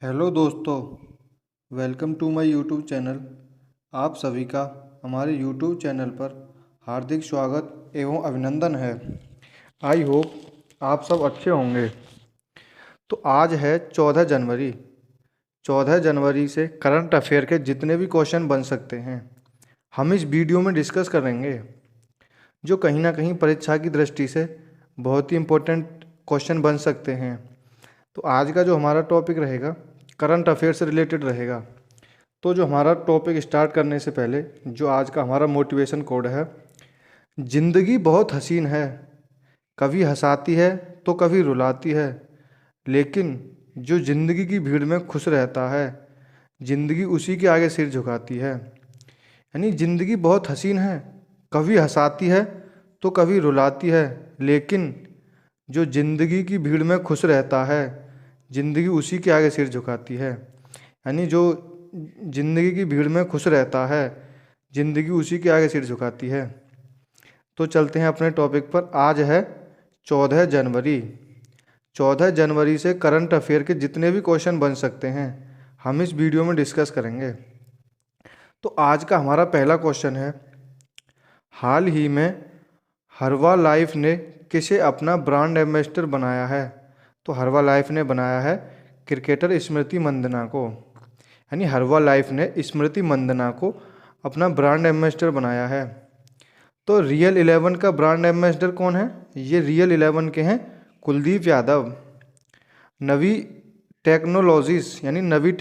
Hello दोस्तों, welcome to my YouTube channel. आप सभी का हमारे यूट्यूब चैनल पर हार्दिक स्वागत एवं अभिनंदन है। आई होप आप सब अच्छे होंगे। तो आज है 14 जनवरी। 14 जनवरी से करंट अफेयर के जितने भी क्वेश्चन बन सकते हैं हम इस वीडियो में डिस्कस करेंगे, जो कहीं ना कहीं परीक्षा की दृष्टि से बहुत ही इम्पोर्टेंट क्वेश्चन बन सकते हैं। तो आज का जो हमारा टॉपिक रहेगा करंट अफेयर से रिलेटेड रहेगा। तो जो हमारा टॉपिक स्टार्ट करने से पहले जो आज का हमारा मोटिवेशन कोड है, जिंदगी बहुत हसीन है, कभी हंसाती है तो कभी रुलाती है, लेकिन जो जिंदगी की भीड़ में खुश रहता है, जिंदगी उसी के आगे सिर झुकाती है। यानी जिंदगी बहुत हसीन है, कभी हंसाती है तो कभी रुलाती है, लेकिन जो जिंदगी की भीड़ में खुश रहता है, जिंदगी उसी के आगे सिर झुकाती है। यानी जो जिंदगी की भीड़ में खुश रहता है, जिंदगी उसी के आगे सिर झुकाती है। तो चलते हैं अपने टॉपिक पर। आज है 14 जनवरी। 14 जनवरी से करंट अफेयर के जितने भी क्वेश्चन बन सकते हैं हम इस वीडियो में डिस्कस करेंगे। तो आज का हमारा पहला क्वेश्चन है, हाल ही में हर्बा लाइफ ने किसे अपना ब्रांड एम्बेसडर बनाया है? तो हर्बा लाइफ ने बनाया है क्रिकेटर स्मृति मंदाना को। यानी हर्बा लाइफ ने स्मृति मंदाना को अपना ब्रांड एम्बेसडर बनाया है। तो रियल 11 का ब्रांड एम्बेसडर कौन है? ये रियल 11 के हैं कुलदीप यादव। नवी टेक्नोलॉजीज यानी नवी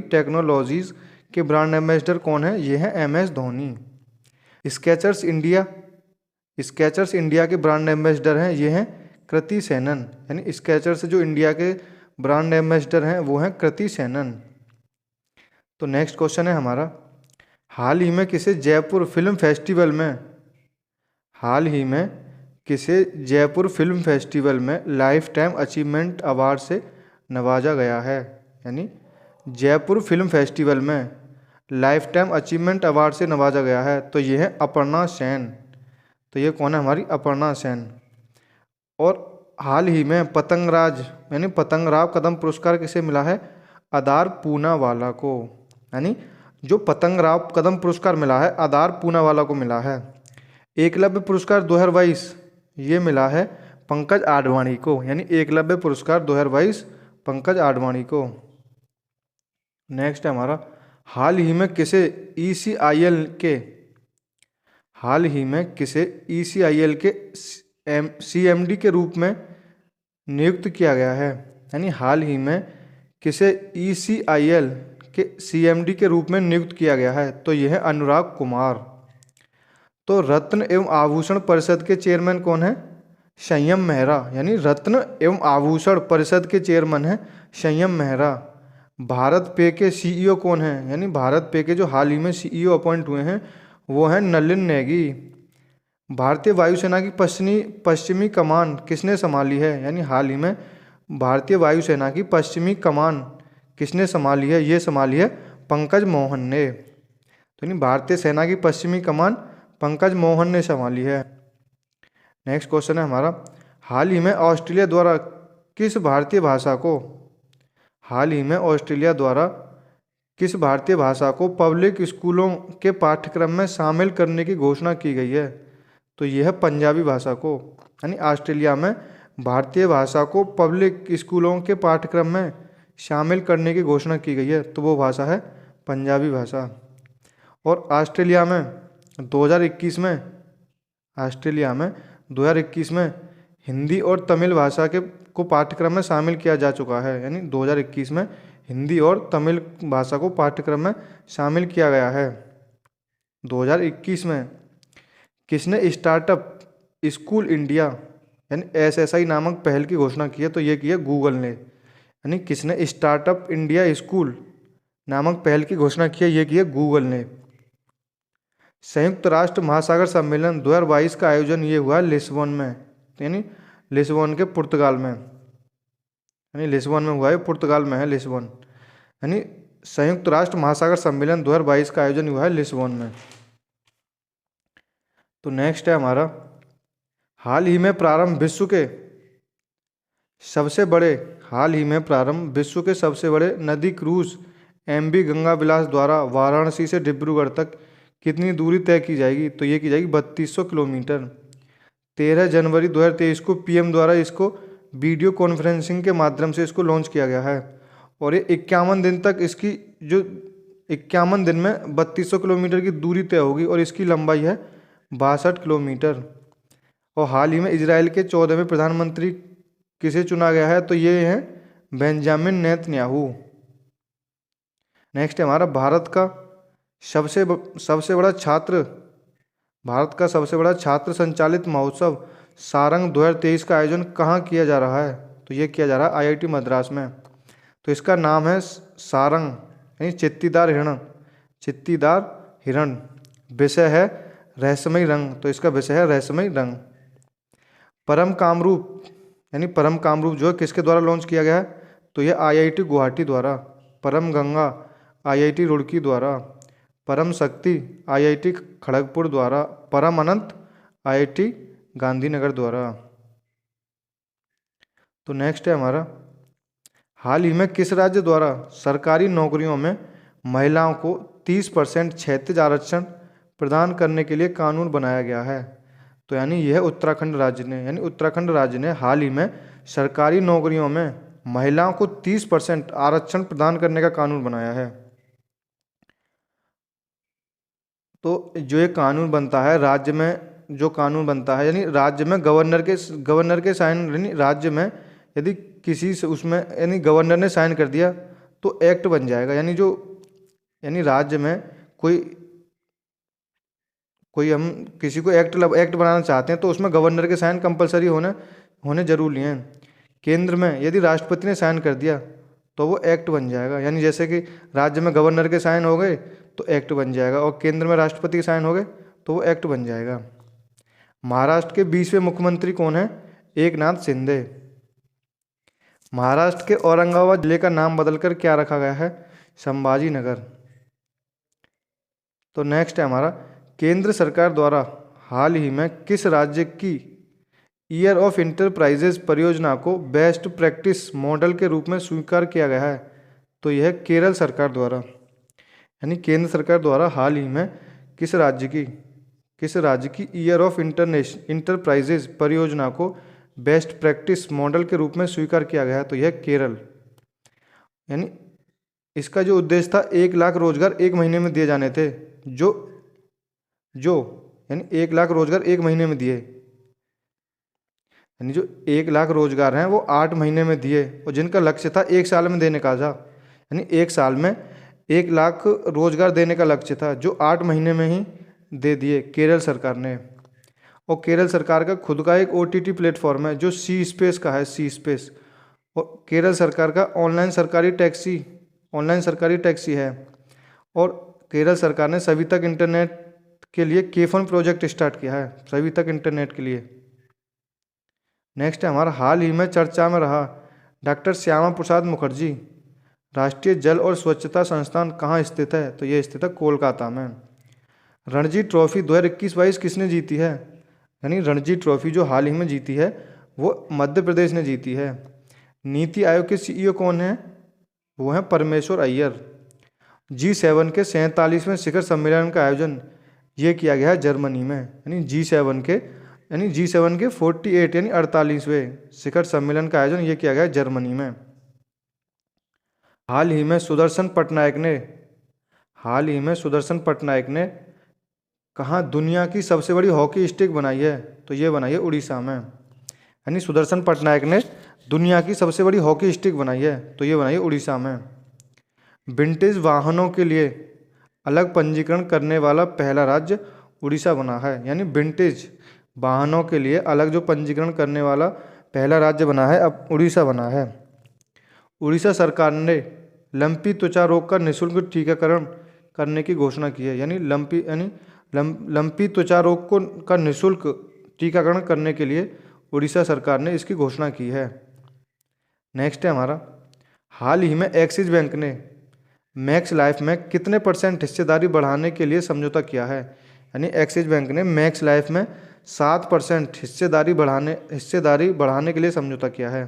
टेक्नोलॉजीज के ब्रांड एम्बेसडर कौन है? ये है MS धोनी। स्केचर्स इंडिया के ब्रांड एम्बेसडर हैं, ये हैं कृति सेनन। यानी स्केचर्स जो इंडिया के ब्रांड एम्बेसडर हैं वो हैं कृति सेनन। तो नेक्स्ट क्वेश्चन है हमारा, हाल ही में किसे जयपुर फिल्म फेस्टिवल में लाइफ टाइम अचीवमेंट अवार्ड से नवाजा गया है? यानी जयपुर फिल्म फेस्टिवल में लाइफ टाइम अचीवमेंट अवार्ड से नवाजा गया है। तो ये है अपर्णा सेन। तो ये कौन है? हमारी अपर्णा सेन। और हाल ही में पतंगराव कदम पुरस्कार किसे मिला है? अदार पूनावाला को। यानी जो पतंगराव कदम पुरस्कार मिला है अदार पूनावाला को मिला है। एकलव्य पुरस्कार 2022 ये मिला है पंकज आडवाणी को। यानी एकलव्य पुरस्कार 2022 पंकज आडवाणी को। नेक्स्ट है हमारा, हाल ही में किसे ECIL के CMD के रूप में नियुक्त किया गया है? यानी हाल ही में किसे ECIL के CMD के रूप में नियुक्त किया गया है? तो यह है अनुराग कुमार। तो रत्न एवं आभूषण परिषद के चेयरमैन कौन है? संयम मेहरा। यानी रत्न एवं आभूषण परिषद के चेयरमैन है संयम मेहरा। भारत पे के CEO कौन है? यानी भारत पे के जो हाल ही में CEO अपॉइंट हुए हैं वो हैं नलिन नेगी। भारतीय वायुसेना की पश्चिमी कमान किसने संभाली है? यानी हाल ही में भारतीय वायुसेना की पश्चिमी कमान किसने संभाली है? ये संभाली है पंकज मोहन ने। तो यानी भारतीय सेना की पश्चिमी कमान पंकज मोहन ने संभाली है। नेक्स्ट क्वेश्चन है हमारा, हाल ही में ऑस्ट्रेलिया द्वारा किस भारतीय भाषा को पब्लिक स्कूलों के पाठ्यक्रम में शामिल करने की घोषणा की गई है? तो यह है पंजाबी भाषा को। यानी ऑस्ट्रेलिया में भारतीय भाषा को पब्लिक स्कूलों के पाठ्यक्रम में शामिल करने की घोषणा की गई है, तो वो भाषा है पंजाबी भाषा। और ऑस्ट्रेलिया में 2021 में हिंदी और तमिल भाषा को पाठ्यक्रम में शामिल किया जा चुका है। यानी 2021 में हिंदी और तमिल भाषा को पाठ्यक्रम में शामिल किया गया है। 2021 में किसने स्टार्टअप स्कूल इंडिया यानी SSI नामक पहल की घोषणा की है? तो ये की है गूगल ने। यानी किसने स्टार्टअप इंडिया स्कूल नामक पहल की घोषणा की है? ये की है गूगल ने। संयुक्त राष्ट्र महासागर सम्मेलन 2022 का आयोजन ये हुआ लिस्बन में। यानी लिस्बन के पुर्तगाल में। यानी लिस्बन में हुआ है, पुर्तगाल में है लिस्बन। यानी संयुक्त राष्ट्र महासागर सम्मेलन 2022 का आयोजन हुआ है लिस्बन में। तो नेक्स्ट है हमारा, हाल ही में प्रारंभ विश्व के सबसे बड़े हाल ही में प्रारंभ विश्व के सबसे बड़े नदी क्रूज MV गंगा विलास द्वारा वाराणसी से डिब्रूगढ़ तक कितनी दूरी तय की जाएगी? तो ये की जाएगी 3200 किलोमीटर। 13 जनवरी 2023 को PM द्वारा इसको वीडियो कॉन्फ्रेंसिंग के माध्यम से इसको लॉन्च किया गया है और ये 51 दिन तक इसकी जो 51 दिन में 3200 किलोमीटर की दूरी तय होगी और इसकी लंबाई है 62 किलोमीटर। और हाल ही में इजराइल के 14वें प्रधानमंत्री किसे चुना गया है? तो ये हैं बेंजामिन नेतन्याहू। नेक्स्ट है हमारा भारत का सबसे बड़ा छात्र संचालित महोत्सव सारंग 2023 का आयोजन कहाँ किया जा रहा है? तो ये किया जा रहा है IIT मद्रास में। तो इसका नाम है सारंग यानी चित्तीदार हिरण। विषय है रहस्यमय रंग। तो इसका विषय है रहस्यमय रंग। परम कामरूप जो है किसके द्वारा लॉन्च किया गया है? तो ये IIT गुवाहाटी द्वारा। परम गंगा IIT रुड़की द्वारा। परम शक्ति IIT खड़गपुर द्वारा। परम अनंत IIT गांधीनगर द्वारा। तो नेक्स्ट है हमारा, हाल ही में किस राज्य द्वारा सरकारी नौकरियों में महिलाओं को 30% क्षैतिज आरक्षण प्रदान करने के लिए कानून बनाया गया है? तो यानी यह उत्तराखंड राज्य ने हाल ही में सरकारी नौकरियों में महिलाओं को 30% आरक्षण प्रदान करने का कानून बनाया है। तो जो ये कानून बनता है राज्य में, जो कानून बनता है यानी राज्य में गवर्नर के साइन, यानी राज्य में यदि किसी से उसमें यानी गवर्नर ने साइन कर दिया तो एक्ट बन जाएगा। यानी राज्य में कोई हम किसी को एक्ट बनाना चाहते हैं तो उसमें गवर्नर के साइन कंपलसरी होने जरूरी हैं। केंद्र में यदि राष्ट्रपति ने साइन कर दिया तो वो एक्ट बन जाएगा। यानी जैसे कि राज्य में गवर्नर के साइन हो गए तो एक्ट बन जाएगा और केंद्र में राष्ट्रपति के साइन हो गए तो वो एक्ट बन जाएगा। महाराष्ट्र के 20वें मुख्यमंत्री कौन है? एकनाथ शिंदे। महाराष्ट्र के औरंगाबाद जिले का नाम बदलकर क्या रखा गया है? संभाजी नगर। तो नेक्स्ट है हमारा, केंद्र सरकार द्वारा हाल ही में किस राज्य की ईयर ऑफ इंटरप्राइजेज परियोजना को बेस्ट प्रैक्टिस मॉडल के रूप में स्वीकार किया गया है? तो यह केरल सरकार द्वारा। यानी केंद्र सरकार द्वारा हाल ही में किस राज्य की ईयर ऑफ इंटरप्राइजेज परियोजना को बेस्ट प्रैक्टिस मॉडल के रूप में स्वीकार किया गया है? तो यह केरल। यानी इसका जो उद्देश्य था 1 लाख रोजगार 1 महीने में दिए जाने थे, यानी 1 लाख रोजगार 1 महीने में दिए, यानी जो 1 लाख रोजगार हैं वो 8 महीने में दिए और जिनका लक्ष्य था 1 साल में देने का था। यानी 1 साल में 1 लाख रोजगार देने का लक्ष्य था जो 8 महीने में ही दे दिए केरल सरकार ने। और केरल सरकार का खुद का एक OTT प्लेटफॉर्म है जो सी स्पेस का है, सी स्पेस। और केरल सरकार का ऑनलाइन सरकारी टैक्सी है। और केरल सरकार ने सभी तक इंटरनेट के लिए KFON प्रोजेक्ट स्टार्ट किया है, सभी तक इंटरनेट के लिए। नेक्स्ट है हमारा, हाल ही में चर्चा में रहा डॉक्टर श्यामा प्रसाद मुखर्जी राष्ट्रीय जल और स्वच्छता संस्थान कहाँ स्थित है? तो ये स्थित है कोलकाता में। रणजी ट्रॉफी 2021-22 किसने जीती है? यानी रणजी ट्रॉफी जो हाल ही में जीती है वो मध्य प्रदेश ने जीती है। नीति आयोग के CEO कौन है? वो हैं परमेश्वर अय्यर। G7 के 47वें शिखर सम्मेलन का आयोजन ये किया गया है जर्मनी में। यानी G7 के 48 यानी 48वें शिखर सम्मेलन का आयोजन ये किया गया है जर्मनी में। हाल ही में सुदर्शन पटनायक ने कहाँ दुनिया की सबसे बड़ी हॉकी स्टिक बनाई है? तो ये बनाई है उड़ीसा में। यानी सुदर्शन पटनायक ने दुनिया की सबसे बड़ी हॉकी स्टिक बनाई है तो ये बनाई है उड़ीसा में। विंटेज वाहनों के लिए अलग पंजीकरण करने वाला पहला राज्य उड़ीसा बना है। यानी विंटेज वाहनों के लिए अलग जो पंजीकरण करने वाला पहला राज्य बना है अब उड़ीसा बना है। उड़ीसा सरकार ने लंपी त्वचा रोग का निःशुल्क टीकाकरण करने की घोषणा की है। यानी लंपी त्वचा रोग का निःशुल्क टीकाकरण करने के लिए उड़ीसा सरकार ने इसकी घोषणा की है। नेक्स्ट है हमारा, हाल ही में एक्सिस बैंक ने मैक्स लाइफ में कितने % हिस्सेदारी बढ़ाने के लिए समझौता किया है? यानी एक्सिस बैंक ने मैक्स लाइफ में 7% हिस्सेदारी बढ़ाने के लिए समझौता किया है।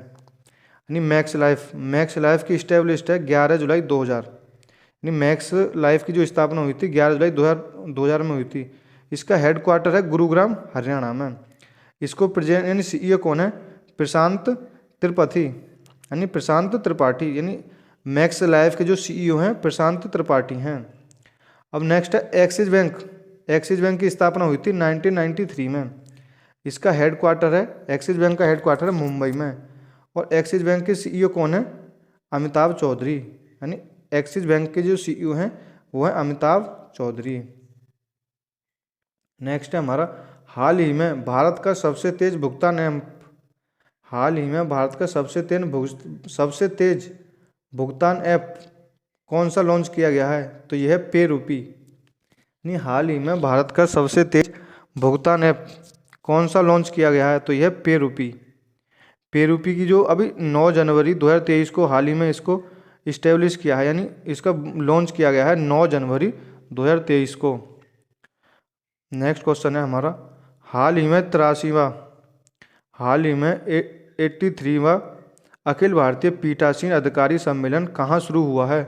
यानी मैक्स लाइफ की इस्टेब्लिश्ड है 11 जुलाई 2000। यानी मैक्स लाइफ की जो स्थापना हुई थी 11 जुलाई 2000 में हुई थी। इसका हेड क्वार्टर है गुरुग्राम हरियाणा में। इसको प्रेजेंट यानी CEO कौन है? प्रशांत त्रिपाठी, यानी प्रशांत त्रिपाठी, यानी मैक्स लाइफ के जो CEO हैं प्रशांत त्रिपाठी हैं। अब नेक्स्ट है एक्सिस बैंक। एक्सिस बैंक की स्थापना हुई थी 1993 में। इसका हेड क्वार्टर है, एक्सिस बैंक का हेड क्वार्टर है मुंबई में। और एक्सिस बैंक के CEO कौन है? अमिताभ चौधरी, यानी एक्सिस बैंक के जो CEO हैं वो है अमिताभ चौधरी। नेक्स्ट है हमारा हाल ही में भारत का सबसे तेज भुगतान ऐप। हाल ही में भारत का सबसे तेज भुगतान ऐप कौन सा लॉन्च किया गया है? तो यह है पेरूपी। यानी हाल ही में भारत का सबसे तेज भुगतान ऐप कौन सा लॉन्च किया गया है? तो यह पेरूपी। पेरूपी की जो अभी 9 जनवरी 2023 को हाल ही में इसको इस्टेब्लिश किया है, यानी इसका लॉन्च किया गया है 9 जनवरी 2023 को। नेक्स्ट क्वेश्चन है हमारा हाल ही में 83वां अखिल भारतीय पीठासीन अधिकारी सम्मेलन कहाँ शुरू हुआ है?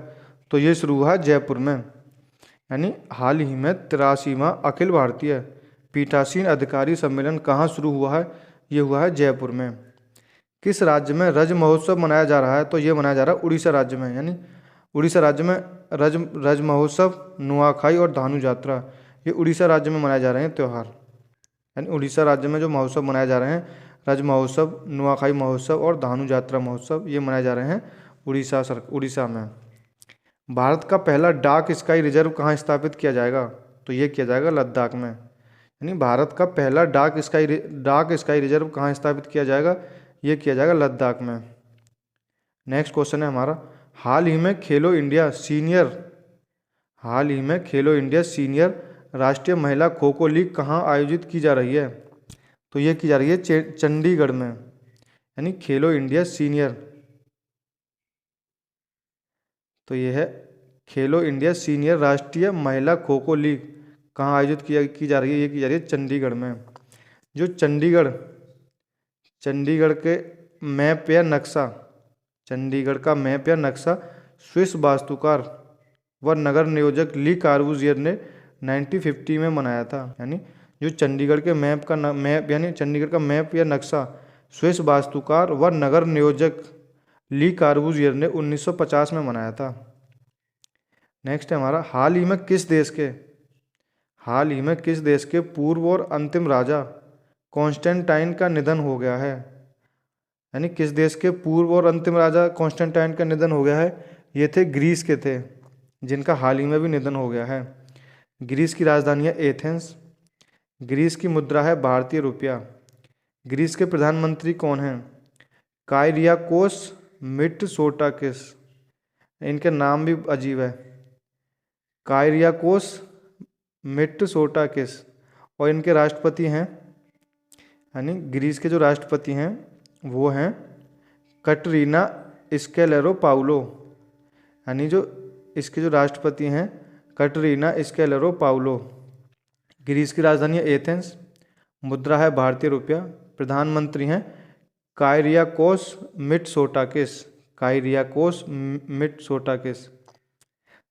तो ये शुरू हुआ है जयपुर में। यानी हाल ही में 83वां अखिल भारतीय पीठासीन अधिकारी सम्मेलन कहाँ शुरू हुआ है? ये हुआ है जयपुर में। किस राज्य में रज महोत्सव मनाया जा रहा है? तो ये मनाया जा रहा है उड़ीसा राज्य में। यानी उड़ीसा राज्य में रज महोत्सव, नुआखाई और धानु यात्रा, ये उड़ीसा राज्य में मनाए जा रहे हैं त्यौहार। यानी उड़ीसा राज्य में जो महोत्सव मनाए जा रहे हैं, रज महोत्सव, नुआखाई महोत्सव और धानु यात्रा महोत्सव, ये मनाए जा रहे हैं उड़ीसा में। भारत का पहला डाक स्काई रिजर्व कहाँ स्थापित किया जाएगा? तो ये किया जाएगा लद्दाख में। यानी भारत का पहला डाक स्काई रिजर्व कहाँ स्थापित किया जाएगा? ये किया जाएगा लद्दाख में। नेक्स्ट क्वेश्चन है हमारा हाल ही में खेलो इंडिया सीनियर राष्ट्रीय महिला खो खो लीग कहाँ आयोजित की जा रही है? तो ये की जा रही है चंडीगढ़ में। यानी खेलो इंडिया सीनियर, तो ये है खेलो इंडिया सीनियर राष्ट्रीय महिला खो खो लीग कहाँ आयोजित की जा रही है? ये की जा रही है चंडीगढ़ में। जो चंडीगढ़ के मैप या नक्शा, चंडीगढ़ का मैप या नक्शा स्विस वास्तुकार व नगर नियोजक ली कार्बूजियर ने 1950 में बनाया था। यानी जो चंडीगढ़ के चंडीगढ़ का मैप या नक्शा स्विस वास्तुकार व नगर नियोजक ली कार्बूजियर ने 1950 में बनाया था। नेक्स्ट है हमारा हाल ही में किस देश के पूर्व और अंतिम राजा कॉन्स्टेंटाइन का निधन हो गया है? यानी किस देश के पूर्व और अंतिम राजा कॉन्स्टेंटाइन का निधन हो गया है? ये थे ग्रीस के थे, जिनका हाल ही में भी निधन हो गया है। ग्रीस की राजधानी है एथेंस। ग्रीस की मुद्रा है भारतीय रुपया। ग्रीस के प्रधानमंत्री कौन हैं? कायरियाकोस मित्सोटाकिस। इनके नाम भी अजीब है, कायरियाकोस मित्सोटाकिस। और इनके राष्ट्रपति हैं, यानी ग्रीस के जो राष्ट्रपति हैं वो हैं कटरीना स्केलेरोपाउलो। यानी जो इसके जो राष्ट्रपति हैं कटरीना स्केलेरोपाउलो। ग्रीस की राजधानी है एथेंस, मुद्रा है भारतीय रुपया, प्रधानमंत्री हैं कायरियाकोस मित्सोटाकिस।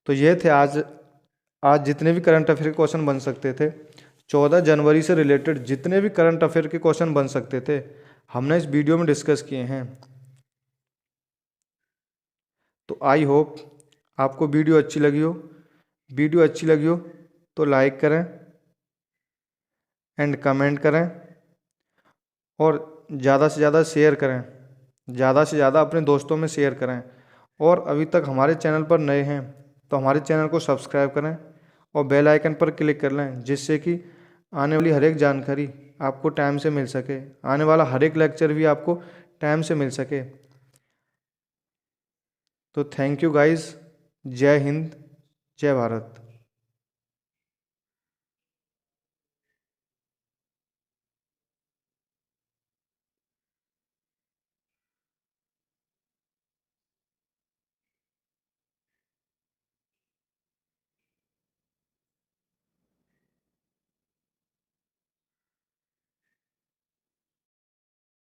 तो ये थे आज जितने भी करंट अफेयर के क्वेश्चन बन सकते थे, 14 जनवरी से रिलेटेड जितने भी करंट अफेयर के क्वेश्चन बन सकते थे हमने इस वीडियो में डिस्कस किए हैं। तो आई होप आपको वीडियो अच्छी लगी हो तो लाइक करें एंड कमेंट करें और ज़्यादा से ज़्यादा शेयर करें, ज़्यादा से ज़्यादा अपने दोस्तों में शेयर करें। और अभी तक हमारे चैनल पर नए हैं तो हमारे चैनल को सब्सक्राइब करें और बेल आइकन पर क्लिक कर लें, जिससे कि आने वाली हर एक जानकारी आपको टाइम से मिल सके, आने वाला हर एक लेक्चर भी आपको टाइम से मिल सके। तो थैंक यू गाइस, जय हिंद, जय भारत।